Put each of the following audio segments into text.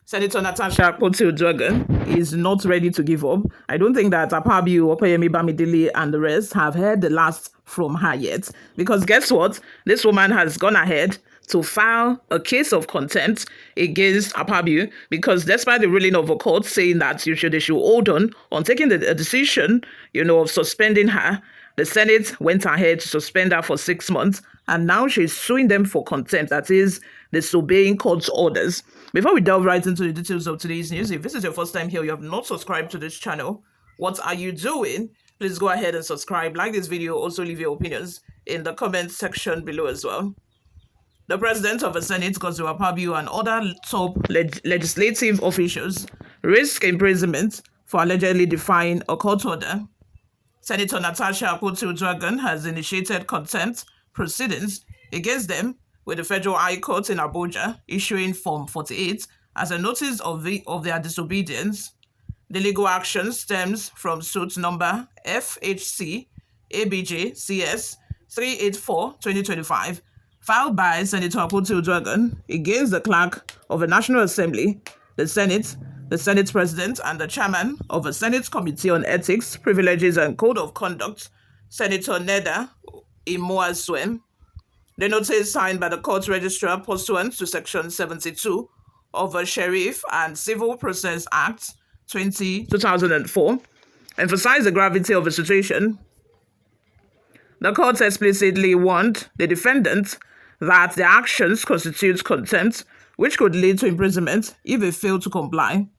Senator Natasha Akpoti-Uduaghan is not ready to give up. I don't think that Akpabio, Opeyemi Bamidele, and the rest have heard the last from her yet. Because guess what? This woman has gone ahead to file a case of contempt against Akpabio because despite the ruling of a court saying that they should hold on taking the decision, of suspending her, the Senate went ahead to suspend her for 6 months, and now she's suing them for contempt, that is, disobeying court orders. Before we delve right into the details of today's news, if this is your first time here, you have not subscribed to this channel, what are you doing? Please go ahead and subscribe, like this video, also leave your opinions in the comment section below as well. The President of the Senate, Akpabio, and other top legislative officials risk imprisonment for allegedly defying a court order. Senator Natasha Akpoti-Uduaghan has initiated contempt proceedings against them, with the Federal High Court in Abuja issuing Form 48 as a notice of their disobedience. The legal action stems from suit number FHC ABJ CS 384-2025 filed by Senator Akpoti-Uduaghan against the Clerk of the National Assembly, the Senate President, and the Chairman of the Senate Committee on Ethics, Privileges and Code of Conduct, Senator Neda Imoaswem. The notice signed by the court registrar pursuant to Section 72 of the Sheriff and Civil Process Act 2004 emphasized the gravity of the situation. The court explicitly warned the defendant that their actions constitute contempt, which could lead to imprisonment if they fail to comply.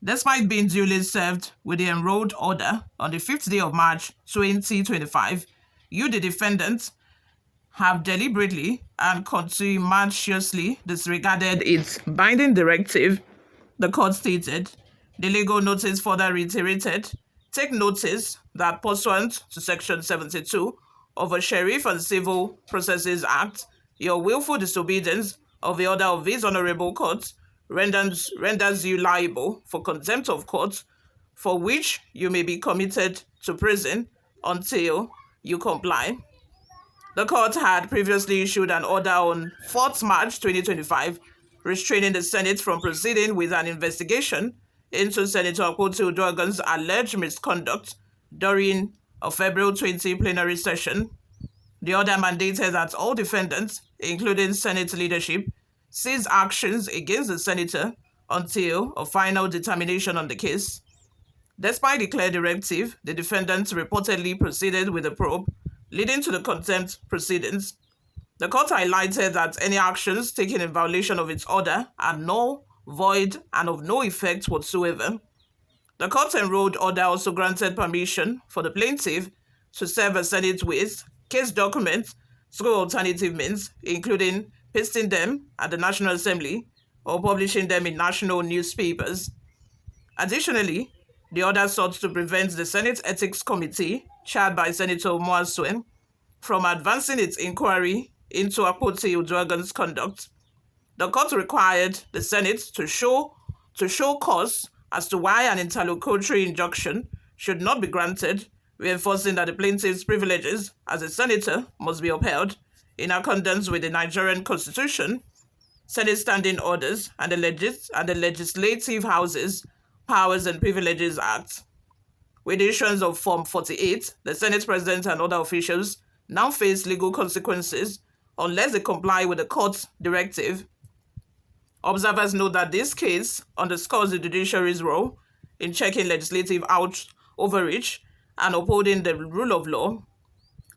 Despite being duly served with the enrolled order on the 5th day of March 2025, you, the defendant, have deliberately and contumaciously disregarded its binding directive, the court stated. The legal notice further reiterated, take notice that pursuant to Section 72 of the Sheriff and Civil Processes Act, your willful disobedience of the order of this honorable court renders you liable for contempt of court, for which you may be committed to prison until you comply. The court had previously issued an order on 4th March 2025 restraining the Senate from proceeding with an investigation into Senator Akpoti-Uduaghan's alleged misconduct during a February 20 plenary session. The order mandated that all defendants, including Senate leadership, cease actions against the senator until a final determination on the case. Despite the clear directive, the defendants reportedly proceeded with the probe, leading to the contempt proceedings. The court highlighted that any actions taken in violation of its order are null, void, and of no effect whatsoever. The court enrolled order also granted permission for the plaintiff to serve the Senate with case documents through alternative means, including pasting them at the National Assembly or publishing them in national newspapers. Additionally, the order sought to prevent the Senate Ethics Committee, chaired by Senator Imoaswem, from advancing its inquiry into Akpoti-Uduaghan's conduct. The court required the Senate to show cause as to why an interlocutory injunction should not be granted, reinforcing that the plaintiff's privileges as a senator must be upheld in accordance with the Nigerian Constitution, Senate Standing Orders, and the Legislative House's Powers and Privileges Act. With the issuance of Form 48, the Senate President and other officials now face legal consequences unless they comply with the court's directive. Observers note that this case underscores the judiciary's role in checking legislative overreach and upholding the rule of law.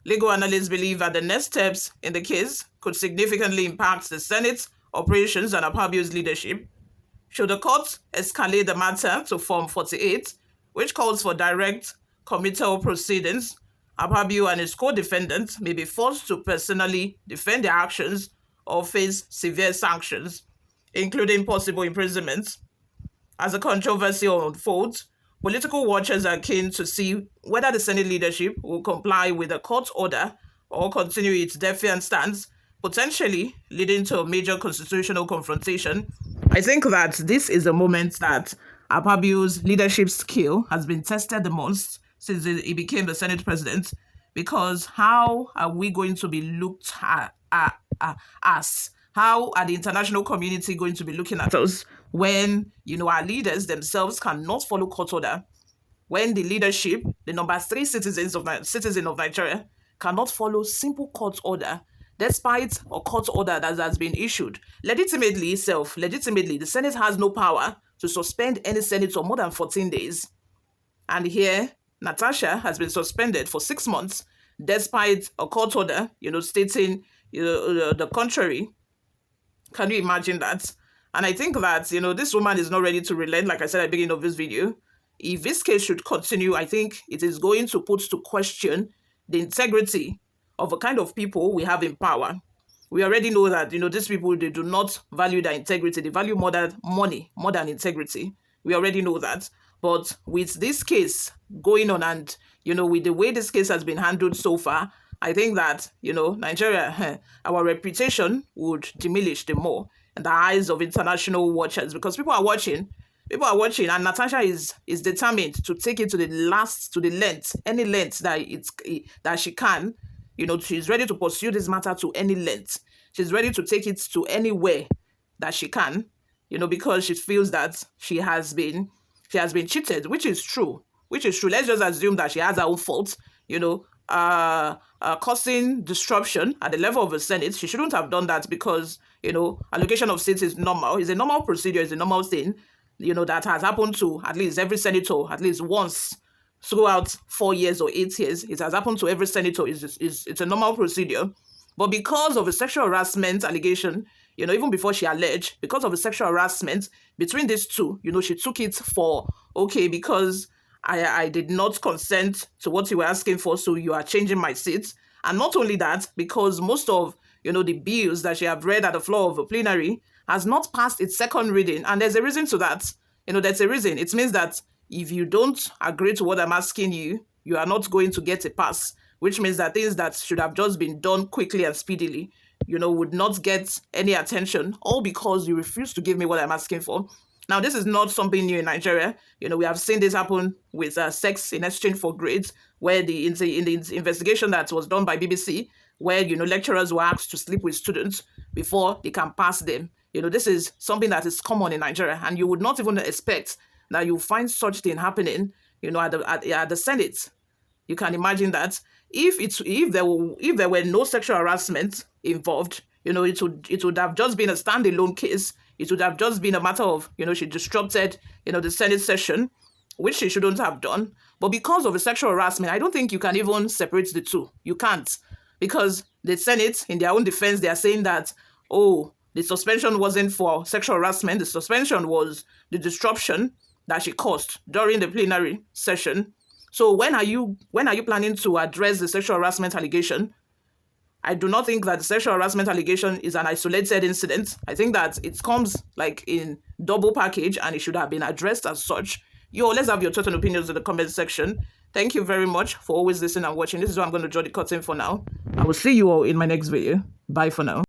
Legal analysts believe that the next steps in the case could significantly impact the Senate's operations and Akpabio's leadership. Should the court escalate the matter to Form 48, which calls for direct committal proceedings, Akpabio and his co-defendants may be forced to personally defend their actions or face severe sanctions, including possible imprisonment. As the controversy unfolds, political watchers are keen to see whether the Senate leadership will comply with the court order or continue its defiant stance, potentially leading to a major constitutional confrontation. I think that this is a moment that Akpabio's leadership skill has been tested the most since he became the Senate president, because how are we going to be looked at as How are the international community going to be looking at us when, our leaders themselves cannot follow court order? When the leadership, the number three citizen of Nigeria, cannot follow simple court order, despite a court order that has been issued. Legitimately, the Senate has no power to suspend any senator more than 14 days. And here, Natasha has been suspended for 6 months, despite a court order, stating the contrary. Can you imagine that? And I think that, this woman is not ready to relent, like I said at the beginning of this video. If this case should continue, I think it is going to put to question the integrity of the kind of people we have in power. We already know that, these people, they do not value their integrity. They value more than money, more than integrity. We already know that. But with this case going on and, with the way this case has been handled so far, I think that, Nigeria, our reputation would diminish the more in the eyes of international watchers, because people are watching, and Natasha is determined to take it to the length, any length that she can. She's ready to pursue this matter to any length. She's ready to take it to anywhere that she can, because she feels that she has been cheated, which is true. Let's just assume that she has her own fault, causing disruption at the level of the Senate. She shouldn't have done that, because, allocation of seats is normal. It's a normal procedure. It's a normal thing, that has happened to at least every senator at least once throughout 4 years or 8 years. It has happened to every senator. It's a normal procedure. But because of a sexual harassment allegation, even before she alleged, because of a sexual harassment between these two, she took it for, okay, because I did not consent to what you were asking for, so you are changing my seat. And not only that, because most of, the bills that she have read at the floor of the plenary has not passed its second reading. And there's a reason to that. There's a reason. It means that if you don't agree to what I'm asking you, you are not going to get a pass, which means that things that should have just been done quickly and speedily, would not get any attention, all because you refuse to give me what I'm asking for. Now, this is not something new in Nigeria. We have seen this happen with sex in exchange for grades, where in the investigation that was done by BBC, where, lecturers were asked to sleep with students before they can pass them. This is something that is common in Nigeria, and you would not even expect that you find such thing happening, at the Senate. You can imagine that if there were no sexual harassment involved, it would have just been a standalone case. It would have just been a matter of, she disrupted, the Senate session, which she shouldn't have done. But because of the sexual harassment, I don't think you can even separate the two. You can't. Because the Senate, in their own defense, they are saying that, oh, the suspension wasn't for sexual harassment. The suspension was the disruption that she caused during the plenary session. So when are you planning to address the sexual harassment allegation? I do not think that the sexual harassment allegation is an isolated incident. I think that it comes like in double package, and it should have been addressed as such. Let's have your thoughts and opinions in the comment section. Thank you very much for always listening and watching. This is where I'm going to draw the curtain for now. I will see you all in my next video. Bye for now.